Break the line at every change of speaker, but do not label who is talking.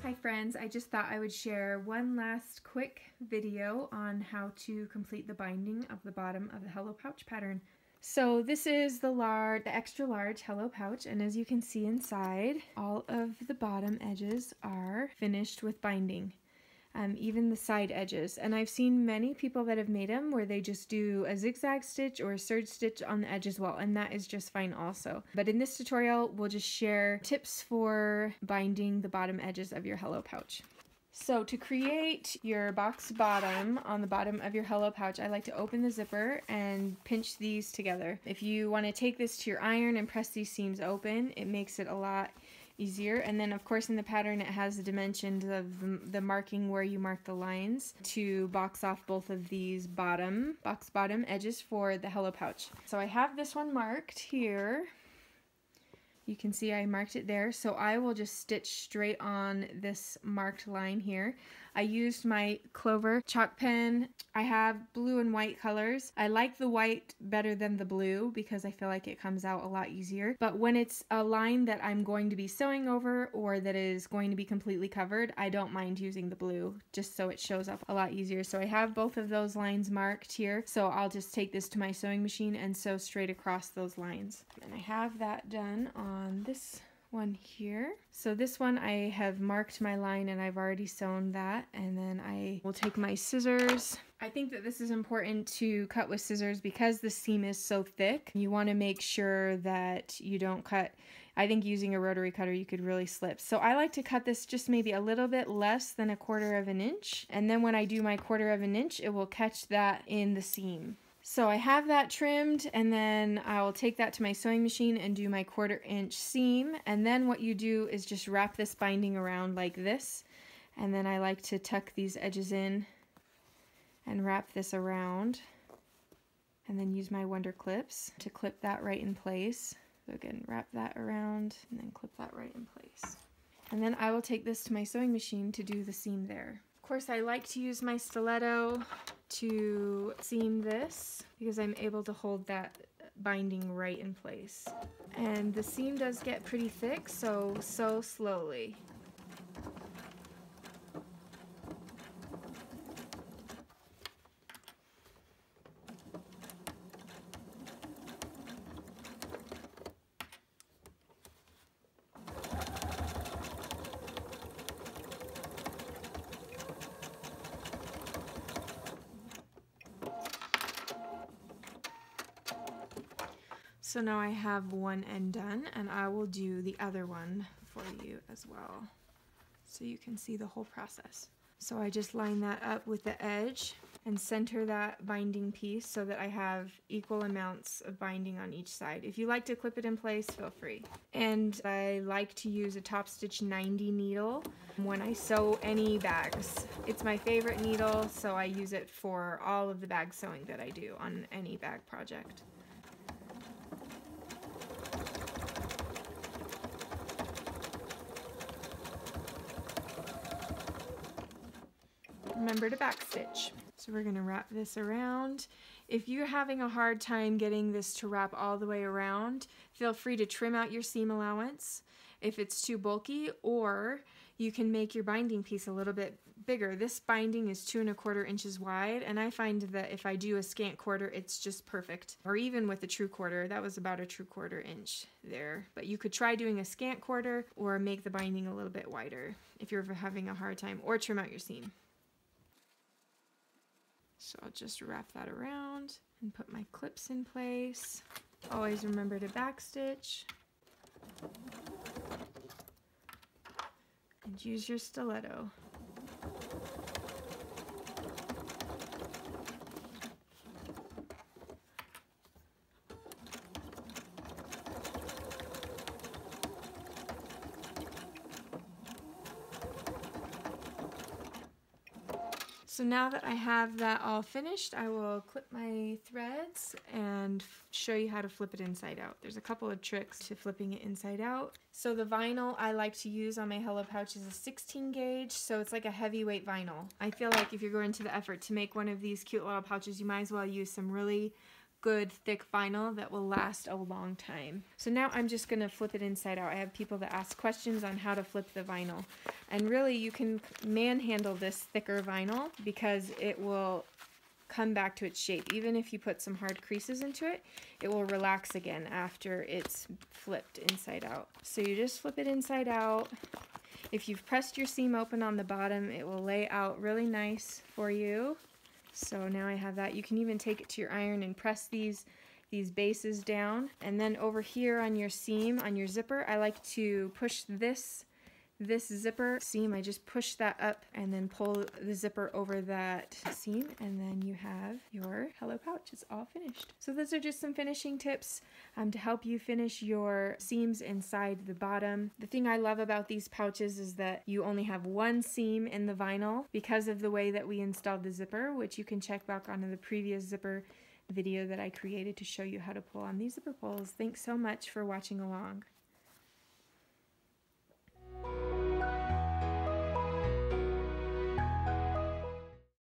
Hi friends, I just thought I would share one last quick video on how to complete the binding of the bottom of the Hello Pouch pattern. So this is the extra large Hello Pouch, and as you can see inside, all of the bottom edges are finished with binding. Even the side edges. And I've seen many people that have made them where they just do a zigzag stitch or a serge stitch on the edge as well, and that is just fine also. But in this tutorial, we'll just share tips for binding the bottom edges of your Hello Pouch. So to create your box bottom on the bottom of your Hello Pouch, I like to open the zipper and pinch these together. If you want to take this to your iron and press these seams open, it makes it a lot easier. And then of course in the pattern it has the dimensions of the marking where you mark the lines to box off both of these box bottom edges for the Hello Pouch. So I have this one marked here. You can see I marked it there, so I will just stitch straight on this marked line here. I used my Clover chalk pen. I have blue and white colors. I like the white better than the blue because I feel like it comes out a lot easier. But when it's a line that I'm going to be sewing over or that is going to be completely covered, I don't mind using the blue just so it shows up a lot easier. So I have both of those lines marked here. So I'll just take this to my sewing machine and sew straight across those lines. And I have that done on this one here. So this one I have marked my line and I've already sewn that, and then I will take my scissors. I think that this is important to cut with scissors because the seam is so thick. You want to make sure that you don't cut. I think using a rotary cutter you could really slip. So I like to cut this just maybe a little bit less than 1/4 of an inch, and then when I do my 1/4 of an inch it will catch that in the seam. So I have that trimmed, and then I will take that to my sewing machine and do my 1/4 inch seam. And then what you do is just wrap this binding around like this, and then I like to tuck these edges in and wrap this around, and then use my Wonder Clips to clip that right in place. So again, wrap that around and then clip that right in place. And then I will take this to my sewing machine to do the seam there. Of course, I like to use my stiletto to seam this because I'm able to hold that binding right in place. And the seam does get pretty thick, so sew slowly. So now I have one end done, and I will do the other one for you as well, so you can see the whole process. So I just line that up with the edge and center that binding piece so that I have equal amounts of binding on each side. If you like to clip it in place, feel free. And I like to use a Top Stitch 90 needle when I sew any bags. It's my favorite needle, so I use it for all of the bag sewing that I do on any bag project. Remember to backstitch. So we're going to wrap this around. If you're having a hard time getting this to wrap all the way around, feel free to trim out your seam allowance if it's too bulky, or you can make your binding piece a little bit bigger. This binding is 2 1/4 inches wide, and I find that if I do a scant quarter, it's just perfect. Or even with a true quarter, that was about a true 1/4 inch there. But you could try doing a scant quarter or make the binding a little bit wider if you're having a hard time, or trim out your seam. So I'll just wrap that around and put my clips in place. Always remember to backstitch. And use your stiletto. So now that I have that all finished, I will clip my threads and show you how to flip it inside out. There's a couple of tricks to flipping it inside out. So the vinyl I like to use on my Hello Pouch is a 16 gauge, so it's like a heavyweight vinyl. I feel like if you're going to the effort to make one of these cute little pouches, you might as well use some really good thick vinyl that will last a long time. So now I'm just going to flip it inside out. I have people that ask questions on how to flip the vinyl. And really you can manhandle this thicker vinyl because it will come back to its shape. Even if you put some hard creases into it, it will relax again after it's flipped inside out. So you just flip it inside out. If you've pressed your seam open on the bottom, it will lay out really nice for you. So now I have that. You can even take it to your iron and press these bases down. And then over here on your seam, on your zipper, I like to push this zipper seam. I just push that up and then pull the zipper over that seam, and then you have your Hello Pouch. It's all finished. So those are just some finishing tips to help you finish your seams inside the bottom. The thing I love about these pouches is that you only have one seam in the vinyl because of the way that we installed the zipper, which you can check back onto the previous zipper video that I created to show you how to pull on these zipper pulls. Thanks so much for watching along.